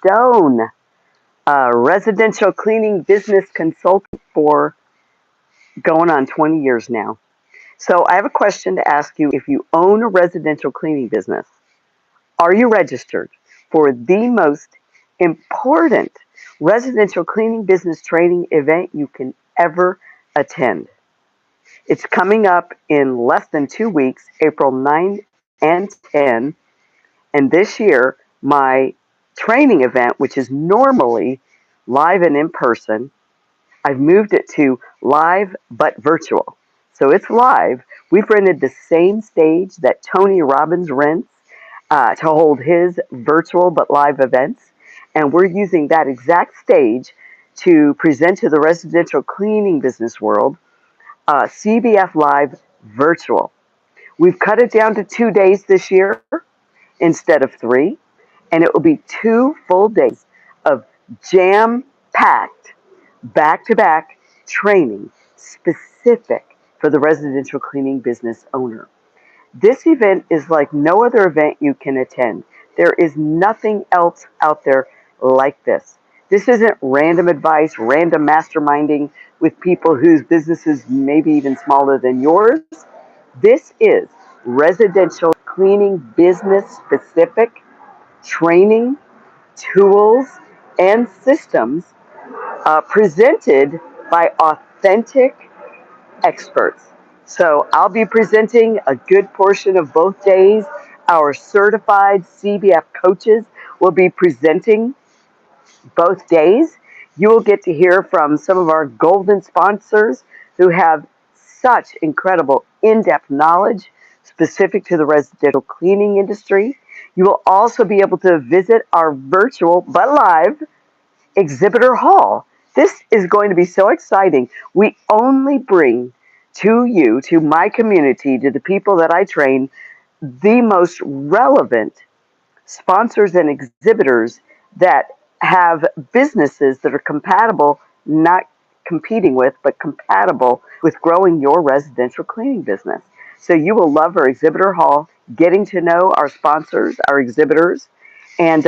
Sardone, residential cleaning business consultant for going on 20 years now. So I have a question to ask you. If you own a residential cleaning business, are you registered for the most important residential cleaning business training event you can ever attend? It's coming up in less than 2 weeks, April 9 and 10. And this year, my training event, which is normally live and in person, I've moved it to live but virtual. So it's live. We've rented the same stage that Tony Robbins rents to hold his virtual but live events. And we're using that exact stage to present to the residential cleaning business world CBF Live virtual. We've cut it down to 2 days this year instead of three, and it will be 2 full days of jam packed, back to back training specific for the residential cleaning business owner. This event is like no other event you can attend. There is nothing else out there like this. This isn't random advice, random masterminding with people whose businesses may be even smaller than yours. This is residential cleaning business specific training, tools, and systems presented by authentic experts. So I'll be presenting a good portion of both days. Our certified CBF coaches will be presenting both days. You will get to hear from some of our golden sponsors who have such incredible in-depth knowledge specific to the residential cleaning industry. You will also be able to visit our virtual but live exhibitor hall. This is going to be so exciting. We only bring to you, to my community, to the people that I train, the most relevant sponsors and exhibitors that have businesses that are compatible, not competing with, but compatible with growing your residential cleaning business. So you will love our exhibitor hall, getting to know our sponsors, our exhibitors, and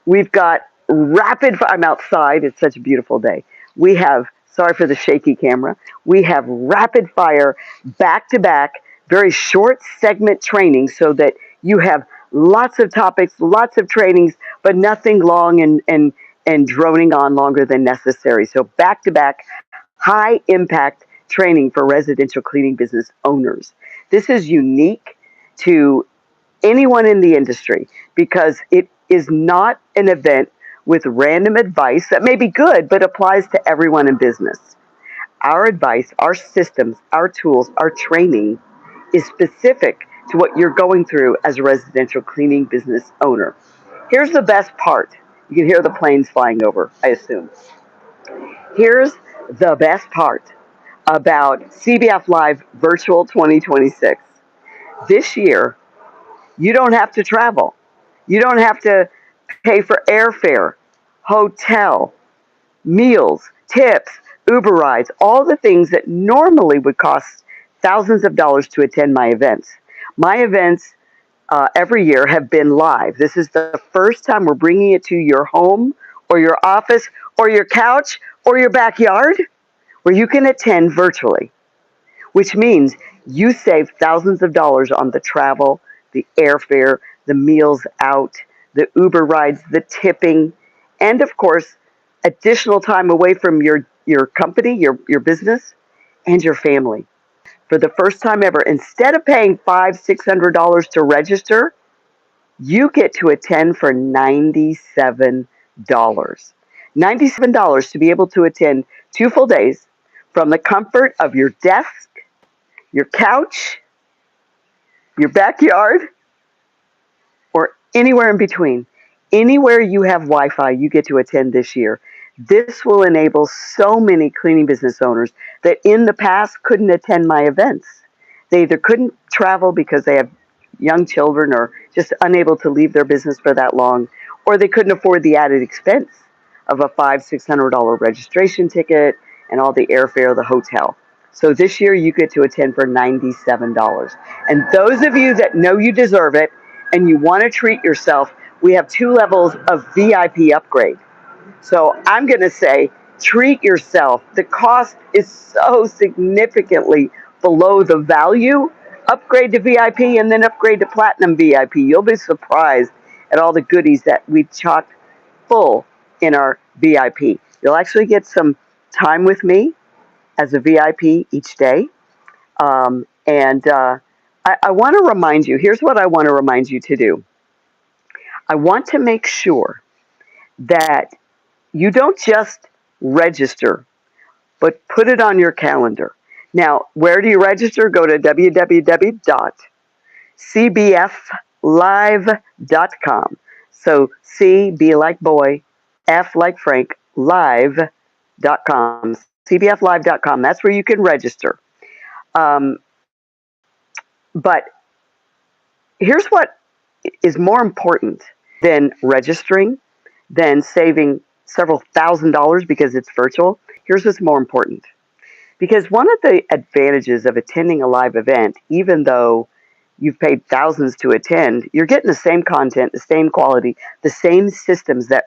we've got I'm outside. It's such a beautiful day. We have, sorry for the shaky camera, we have rapid fire, back to back, very short segment training so that you have lots of topics, lots of trainings, but nothing long and droning on longer than necessary. So back to back, high impact training for residential cleaning business owners. This is unique to anyone in the industry because it is not an event with random advice that may be good but applies to everyone in business. Our advice, our systems, our tools, our training is specific to what you're going through as a residential cleaning business owner. Here's the best part. You can hear the planes flying over, I assume. Here's the best part about CBF Live Virtual 2026. This year, you don't have to travel. You don't have to pay for airfare, hotel, meals, tips, Uber rides, all the things that normally would cost thousands of dollars to attend my events. My events every year have been live. This is the first time we're bringing it to your home or your office or your couch or your backyard where you can attend virtually, which means you save thousands of dollars on the travel, the airfare, the meals out, the Uber rides, the tipping, and of course, additional time away from your company, your business, and your family. For the first time ever, instead of paying $500-600 to register, you get to attend for $97. $97 to be able to attend 2 full days from the comfort of your desk, your couch, your backyard, or anywhere in between. Anywhere you have Wi Fi, you get to attend this year. This will enable so many cleaning business owners that in the past couldn't attend my events. They either couldn't travel because they have young children or just unable to leave their business for that long, or they couldn't afford the added expense of a $500-600 registration ticket and all the airfare, the hotel. So this year you get to attend for $97. And those of you that know you deserve it and you want to treat yourself, we have 2 levels of VIP upgrade. So I'm going to say, treat yourself. The cost is so significantly below the value. Upgrade to VIP and then upgrade to Platinum VIP. You'll be surprised at all the goodies that we chock full in our VIP. You'll actually get some time with me as a VIP each day. And I want to remind you, here's what I want to remind you to do. I want to make sure that you don't just register, but put it on your calendar. Now, where do you register? Go to www.cbflive.com. So C, B like boy, F like Frank, live.com. cbflive.com. That's where you can register. Um, but here's what is more important than registering, than saving several $1,000s because it's virtual. Here's what's more important. Because one of the advantages of attending a live event, even though you've paid thousands to attend, you're getting the same content, the same quality, the same systems that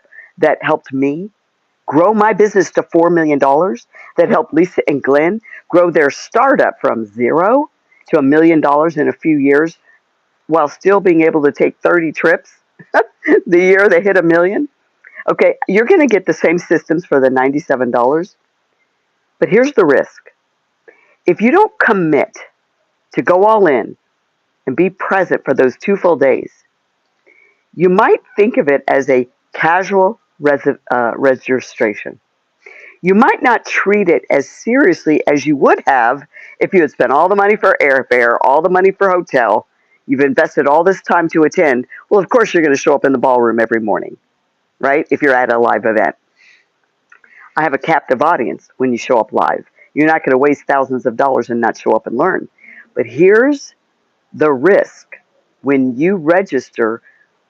helped me grow my business to $4 million, that helped Lisa and Glenn grow their startup from zero to $1 million in a few years, while still being able to take 30 trips the year they hit $1 million. Okay, you're going to get the same systems for the $97, but here's the risk. If you don't commit to go all in and be present for those 2 full days, you might think of it as a casual registration. You might not treat it as seriously as you would have if you had spent all the money for airfare, all the money for hotel. You've invested all this time to attend. Well, of course, you're going to show up in the ballroom every morning, right? If you're at a live event. I have a captive audience when you show up live. You're not going to waste thousands of dollars and not show up and learn. But here's the risk. When you register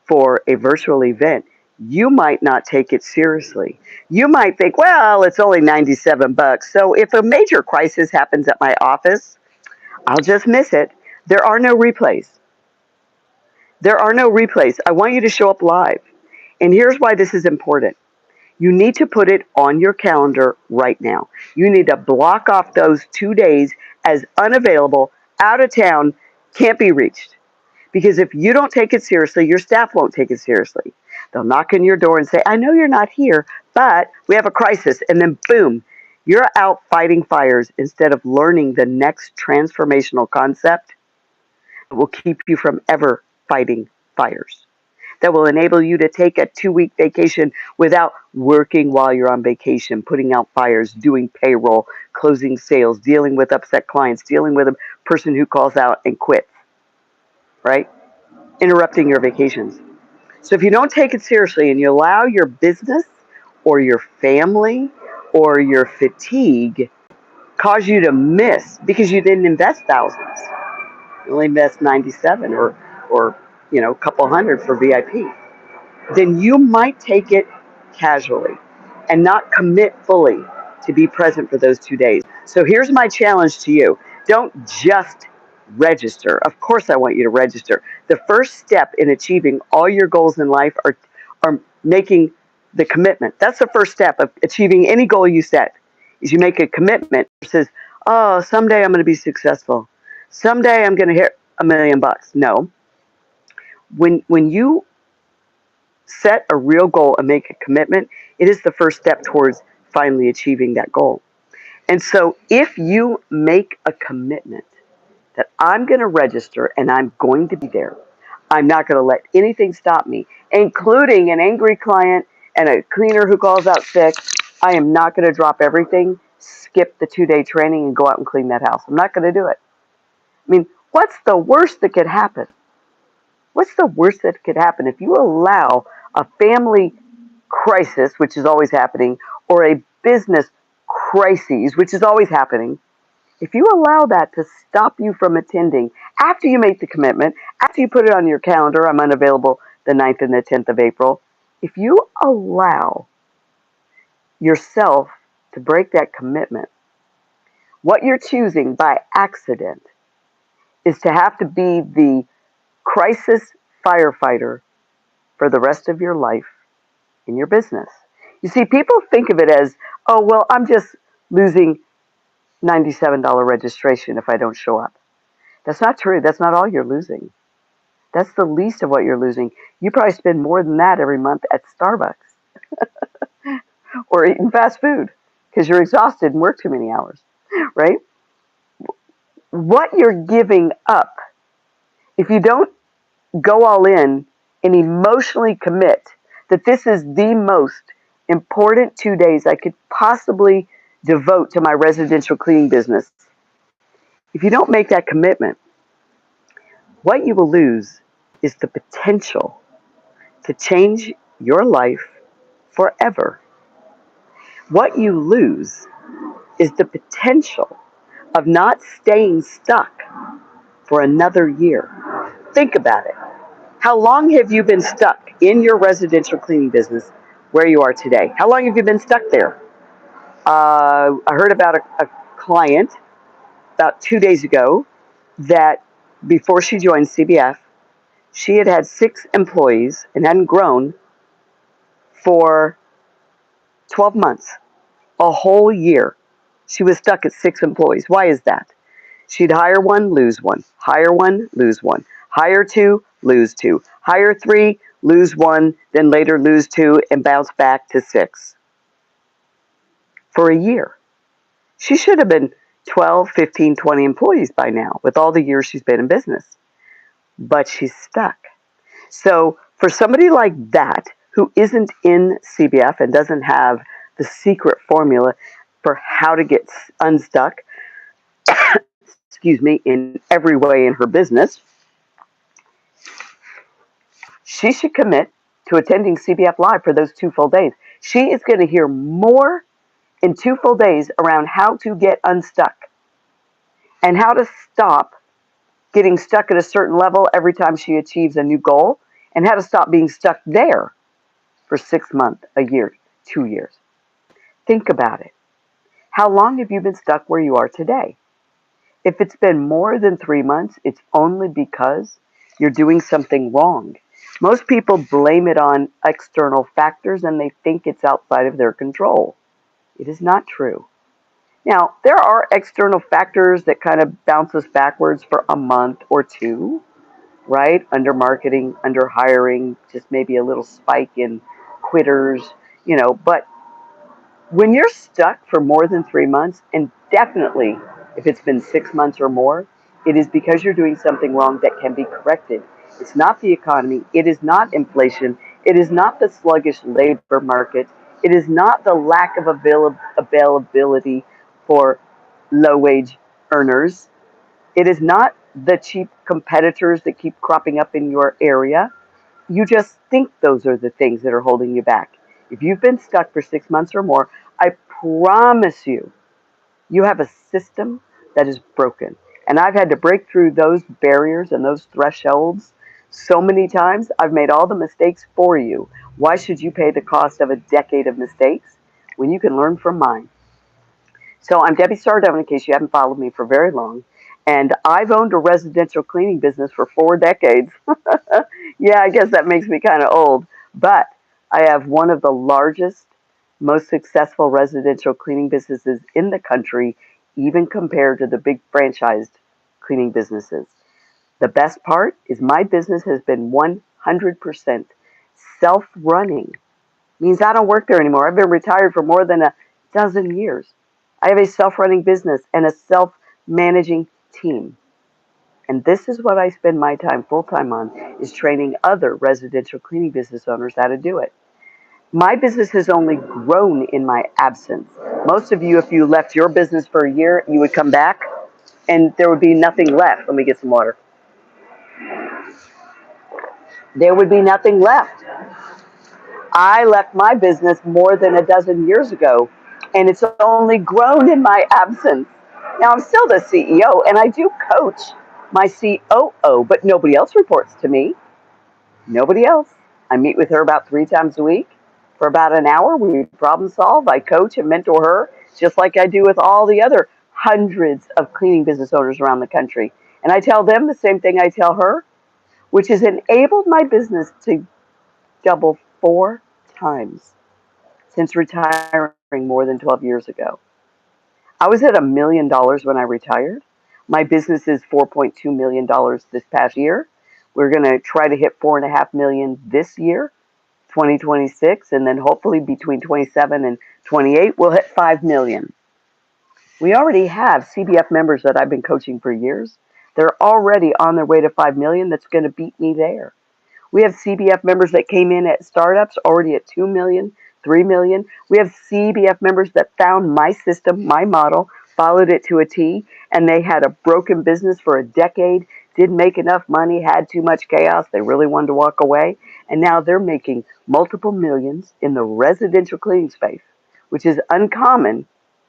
for a virtual event, you might not take it seriously. You might think, well, it's only $97. So if a major crisis happens at my office, I'll just miss it. There are no replays. There are no replays. I want you to show up live. And here's why this is important. You need to put it on your calendar right now. You need to block off those 2 days as unavailable, out of town, can't be reached. Because if you don't take it seriously, your staff won't take it seriously. They'll knock on your door and say, I know you're not here, but we have a crisis. And then boom, you're out fighting fires instead of learning the next transformational concept that will keep you from ever fighting fires, that will enable you to take a 2-week vacation without working while you're on vacation, putting out fires, doing payroll, closing sales, dealing with upset clients, dealing with a person who calls out and quits, right? Interrupting your vacations. So if you don't take it seriously and you allow your business or your family or your fatigue cause you to miss because you didn't invest thousands, you only invest 97 or a couple hundred for VIP, then you might take it casually and not commit fully to be present for those 2 days. So here's my challenge to you. Don't just register. Of course, I want you to register. The first step in achieving all your goals in life are making the commitment. That's the first step of achieving any goal you set, is you make a commitment that says, oh, someday I'm going to be successful. Someday I'm going to hit $1 million. No. When you set a real goal and make a commitment, it is the first step towards finally achieving that goal. And so if you make a commitment that I'm going to register and I'm going to be there, I'm not going to let anything stop me, including an angry client and a cleaner who calls out sick. I am not going to drop everything, skip the 2-day training, and go out and clean that house. I'm not going to do it. I mean, what's the worst that could happen? What's the worst that could happen if you allow a family crisis, which is always happening, or a business crisis, which is always happening? If you allow that to stop you from attending after you make the commitment, after you put it on your calendar, I'm unavailable the 9th and the 10th of April. If you allow yourself to break that commitment, what you're choosing by accident is to have to be the crisis firefighter for the rest of your life in your business. You see, people think of it as, oh, well, I'm just losing $97 registration if I don't show up. That's not true. That's not all you're losing. That's the least of what you're losing. You probably spend more than that every month at Starbucks or eating fast food because you're exhausted and work too many hours, right? What you're giving up, if you don't go all in and emotionally commit that this is the most important 2 days I could possibly devote to my residential cleaning business, if you don't make that commitment, what you will lose is the potential to change your life forever. What you lose is the potential of not staying stuck for another year. Think about it. How long have you been stuck in your residential cleaning business where you are today? How long have you been stuck there? I heard about a client about 2 days ago that before she joined CBF, she had had 6 employees and hadn't grown for 12 months, a whole year. She was stuck at 6 employees. Why is that? She'd hire one, lose one, hire one, lose one, hire two, lose two, hire three, lose one, then later lose two, and bounce back to 6 for a year. She should have been 12, 15, 20 employees by now with all the years she's been in business, but she's stuck. So for somebody like that who isn't in CBF and doesn't have the secret formula for how to get unstuck, excuse me, in every way in her business, she should commit to attending CBF Live for those 2 full days. She is going to hear more in 2 full days around how to get unstuck and how to stop getting stuck at a certain level every time she achieves a new goal, and how to stop being stuck there for 6 months, a year, 2 years. Think about it. How long have you been stuck where you are today? If it's been more than 3 months, it's only because you're doing something wrong. Most people blame it on external factors and they think it's outside of their control. It is not true. Now, there are external factors that kind of bounce us backwards for a month or two, right? Under marketing, under hiring, just maybe a little spike in quitters, but when you're stuck for more than 3 months, and definitely if it's been 6 months or more, it is because you're doing something wrong that can be corrected. It's not the economy. It is not inflation. It is not the sluggish labor market. It is not the lack of availability for low wage earners. It is not the cheap competitors that keep cropping up in your area. You just think those are the things that are holding you back. If you've been stuck for 6 months or more, I promise you, you have a system that is broken. And I've had to break through those barriers and those thresholds so many times. I've made all the mistakes for you. Why should you pay the cost of a decade of mistakes when you can learn from mine? So I'm Debbie Sardone, in case you haven't followed me for very long. And I've owned a residential cleaning business for 4 decades. Yeah, I guess that makes me kind of old. But I have one of the largest, most successful residential cleaning businesses in the country, even compared to the big franchised cleaning businesses. The best part is my business has been 100% self-running. Means I don't work there anymore. I've been retired for more than a dozen years. I have a self-running business and a self-managing team. And this is what I spend my time full-time on, is training other residential cleaning business owners how to do it. My business has only grown in my absence. Most of you, if you left your business for a year, you would come back and there would be nothing left. Let me get some water. There would be nothing left. I left my business more than a dozen years ago, and it's only grown in my absence. Now, I'm still the CEO, and I do coach my COO, but nobody else reports to me. Nobody else. I meet with her about 3 times a week for about an hour. We problem solve. I coach and mentor her, just like I do with all the other hundreds of cleaning business owners around the country. And I tell them the same thing I tell her, which has enabled my business to doubled 4 times since retiring more than 12 years ago. I was at $1 million when I retired. My business is $4.2 million this past year. We're going to try to hit 4.5 million this year, 2026, and then hopefully between 27 and 28, we'll hit 5 million. We already have CBF members that I've been coaching for years. They're already on their way to 5 million. That's going to beat me there. We have CBF members that came in at startups already at 2 million, 3 million. We have CBF members that found my system, my model, followed it to a T, and they had a broken business for a decade, didn't make enough money, had too much chaos. They really wanted to walk away. And now they're making multiple millions in the residential cleaning space, which is uncommon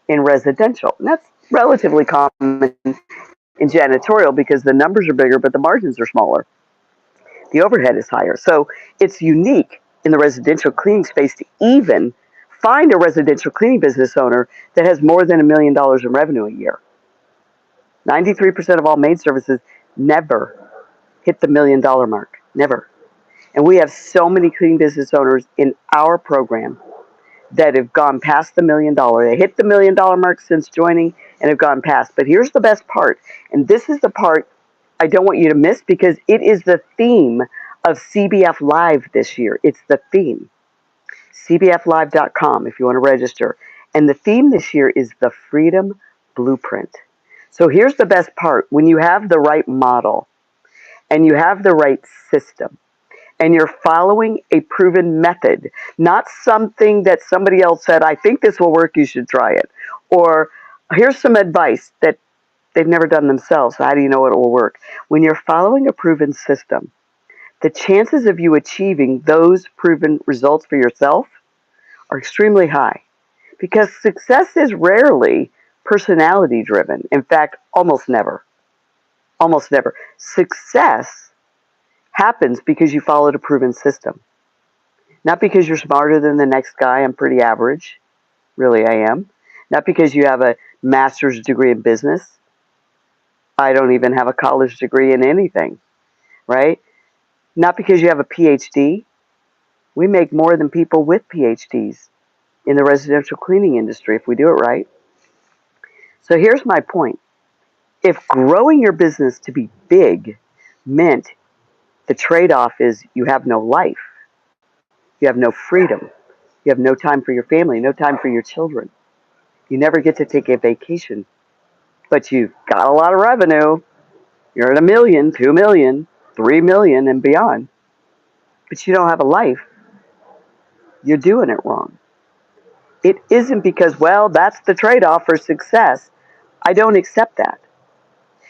in residential. And that's relatively common in janitorial because the numbers are bigger, but the margins are smaller. The overhead is higher. So it's unique in the residential cleaning space to even find a residential cleaning business owner that has more than $1 million in revenue a year. 93% of all maid services never hit the $1 million mark. Never. And we have so many cleaning business owners in our program that have gone past the $1 million. They hit the $1 million mark since joining and have gone past. But here's the best part. And this is the part I don't want you to miss because it is the theme of CBF Live this year. It's the theme. CBFlive.com if you want to register. And the theme this year is the Freedom Blueprint. So here's the best part. When you have the right model and you have the right system, and you're following a proven method, not something that somebody else said, I think this will work, you should try it. Or here's some advice that they've never done themselves. So how do you know it will work? When you're following a proven system, the chances of you achieving those proven results for yourself are extremely high because success is rarely personality driven. In fact, almost never. Almost never. Success happens because you followed a proven system. Not because you're smarter than the next guy. I'm pretty average. Really, I am. Not because you have a master's degree in business. I don't even have a college degree in anything, right? Not because you have a PhD. We make more than people with PhDs in the residential cleaning industry if we do it right. So here's my point. If growing your business to be big meant the trade-off is you have no life, you have no freedom, you have no time for your family, no time for your children, you never get to take a vacation, but you've got a lot of revenue, you're at 1 million, 2 million, 3 million and beyond, but you don't have a life, you're doing it wrong. It isn't because, well, that's the trade-off for success. I don't accept that.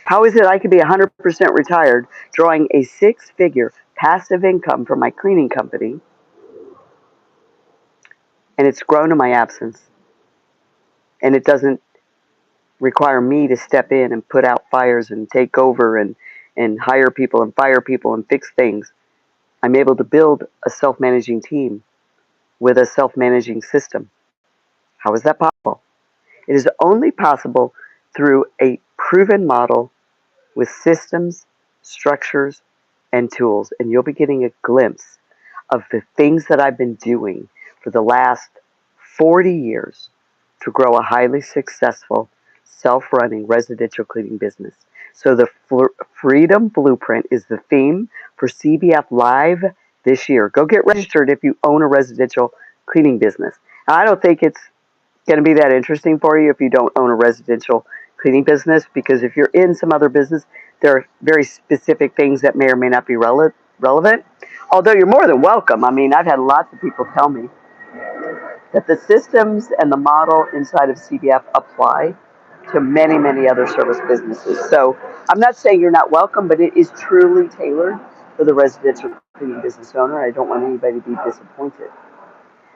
How is it I could be 100% retired, drawing a 6-figure passive income from my cleaning company, and it's grown in my absence, and it doesn't require me to step in and put out fires and take over and hire people and fire people and fix things. I'm able to build a self-managing team with a self-managing system. How is that possible? It is only possible through a proven model with systems, structures, and tools. And you'll be getting a glimpse of the things that I've been doing for the last 40 years to grow a highly successful, self-running residential cleaning business. So the Freedom Blueprint is the theme for CBF Live this year. Go get registered if you own a residential cleaning business. Now, I don't think it's going to be that interesting for you if you don't own a residential cleaning business, because if you're in some other business, there are very specific things that may or may not be relevant. Although you're more than welcome. I mean, I've had lots of people tell me that the systems and the model inside of CBF apply to many, many other service businesses. So I'm not saying you're not welcome, but it is truly tailored for the residential cleaning business owner. I don't want anybody to be disappointed.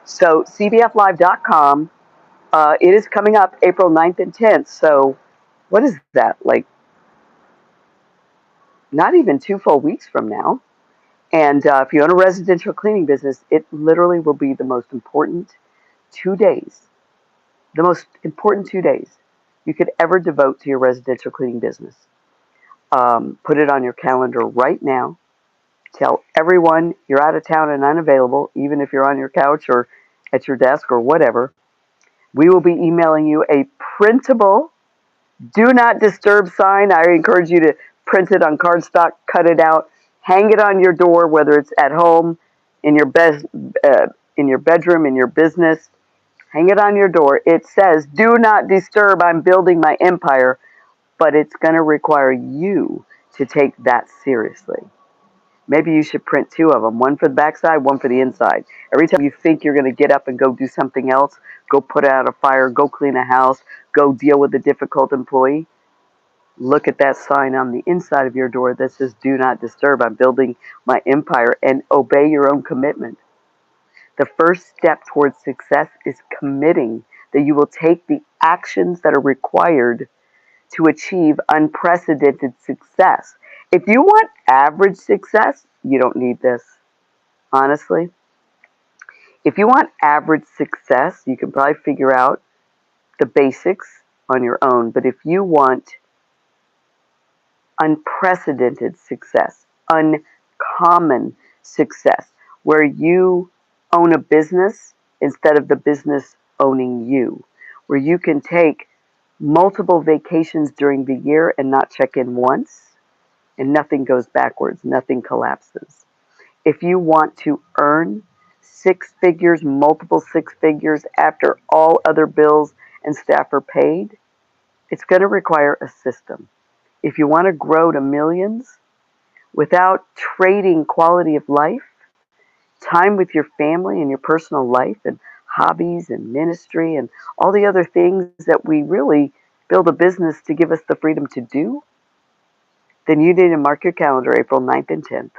So cbflive.com, it is coming up April 9th and 10th. So what is that? Like not even 2 full weeks from now. And if you own a residential cleaning business, it literally will be the most important 2 days, the most important 2 days you could ever devote to your residential cleaning business. Put it on your calendar right now. Tell everyone you're out of town and unavailable, even if you're on your couch or at your desk or whatever. We will be emailing you a printable do not disturb sign. I encourage you to print it on cardstock, cut it out, hang it on your door, whether it's at home, in your in your bedroom, in your business. Hang it on your door. It says, "Do not disturb. I'm building my empire," but it's going to require you to take that seriously. Maybe you should print two of them, one for the backside, one for the inside. Every time you think you're going to get up and go do something else, go put out a fire, go clean a house, go deal with a difficult employee, look at that sign on the inside of your door that says, "Do not disturb. I'm building my empire," and obey your own commitment. The first step towards success is committing that you will take the actions that are required to achieve unprecedented success. If you want average success, you don't need this. Honestly, if you want average success, you can probably figure out the basics on your own. But if you want unprecedented success, uncommon success, where you own a business instead of the business owning you, where you can take multiple vacations during the year and not check in once, and nothing goes backwards, nothing collapses. If you want to earn six figures, multiple six figures after all other bills and staff are paid, it's going to require a system. If you want to grow to millions without trading quality of life, time with your family and your personal life and hobbies and ministry and all the other things that we really build a business to give us the freedom to do, then you need to mark your calendar April 9th and 10th.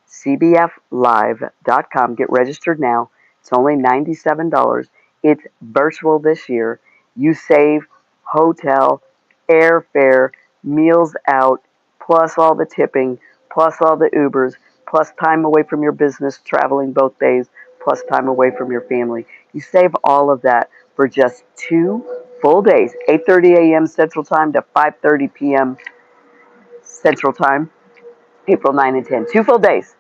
cbflive.com. Get registered now. It's only $97. It's virtual this year. You save hotel, airfare, meals out, plus all the tipping, plus all the Ubers, plus time away from your business, traveling both days, plus time away from your family. You save all of that for just 2 full days, 8:30 a.m. Central Time to 5:30 p.m. Central Time, April 9 and 10. 2 full days.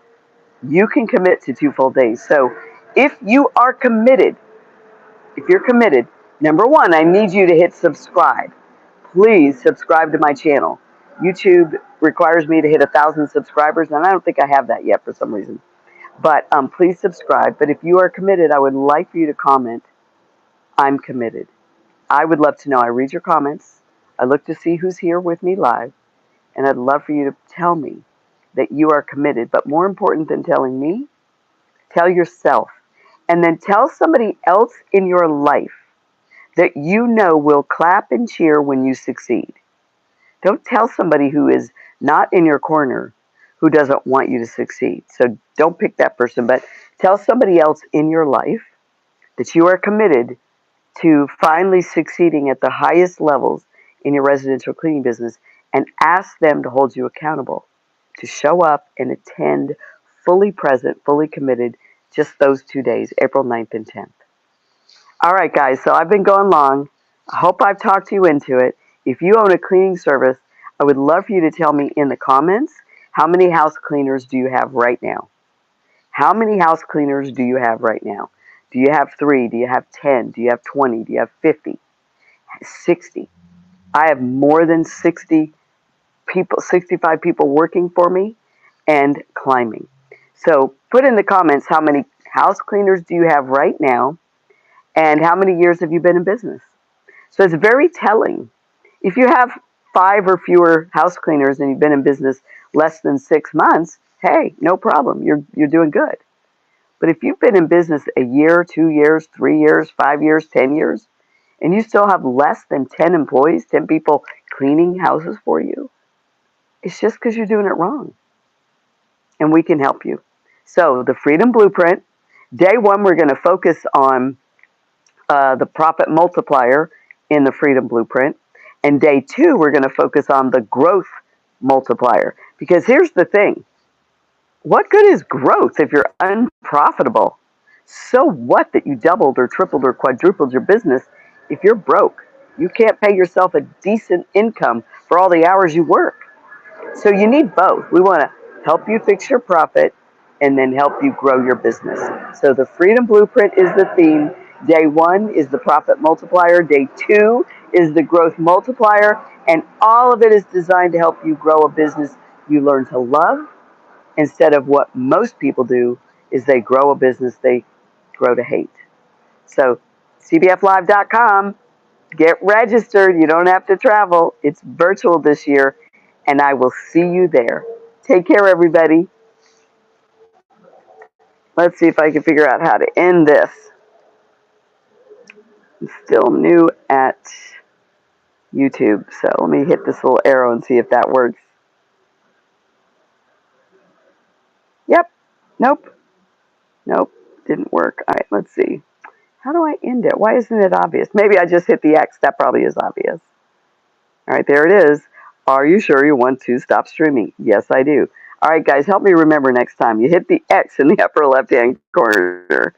You can commit to 2 full days. So if you are committed, if you're committed, number one, I need you to hit subscribe. Please subscribe to my channel. YouTube requires me to hit 1,000 subscribers, and I don't think I have that yet for some reason. But please subscribe. But if you are committed, I would like for you to comment, "I'm committed." I would love to know. I read your comments. I look to see who's here with me live, and I'd love for you to tell me that you are committed. But more important than telling me, tell yourself. And then tell somebody else in your life that you know will clap and cheer when you succeed. Don't tell somebody who is not in your corner who doesn't want you to succeed. So don't pick that person, but tell somebody else in your life that you are committed to finally succeeding at the highest levels in your residential cleaning business, and ask them to hold you accountable, to show up and attend, fully present, fully committed, just those 2 days, April 9th and 10th. All right, guys, so I've been going long. I hope I've talked you into it. If you own a cleaning service, I would love for you to tell me in the comments, how many house cleaners do you have right now? How many house cleaners do you have right now? Do you have 3? Do you have 10? Do you have 20? Do you have 50? 60? I have more than 60 people, 65 people working for me and climbing. So put in the comments, how many house cleaners do you have right now, and how many years have you been in business? So it's very telling. If you have 5 or fewer house cleaners and you've been in business less than 6 months, hey, no problem. You're doing good. But if you've been in business a year, 2 years, 3 years, 5 years, 10 years, and you still have less than 10 employees, 10 people cleaning houses for you, it's just because you're doing it wrong. And we can help you. So the Freedom Blueprint, day 1, we're going to focus on the profit multiplier in the Freedom Blueprint. And day 2, we're going to focus on the growth multiplier. Because here's the thing. What good is growth if you're unprofitable? So what that you doubled or tripled or quadrupled your business if you're broke? You can't pay yourself a decent income for all the hours you work. So you need both. We want to help you fix your profit, and then help you grow your business. So the Freedom Blueprint is the theme. Day one is the profit multiplier. Day two is the growth multiplier. And all of it is designed to help you grow a business you learn to love, instead of what most people do is they grow a business they grow to hate. So cbflive.com, get registered. You don't have to travel. It's virtual this year, and I will see you there. Take care, everybody. Let's see if I can figure out how to end this. I'm still new at YouTube, so let me hit this little arrow and see if that works. Yep. Nope. Nope. Didn't work. All right, let's see. How do I end it? Why isn't it obvious? Maybe I just hit the X. That probably is obvious. All right, there it is. Are you sure you want to stop streaming? Yes, I do. All right, guys, help me remember next time. You hit the X in the upper left-hand corner.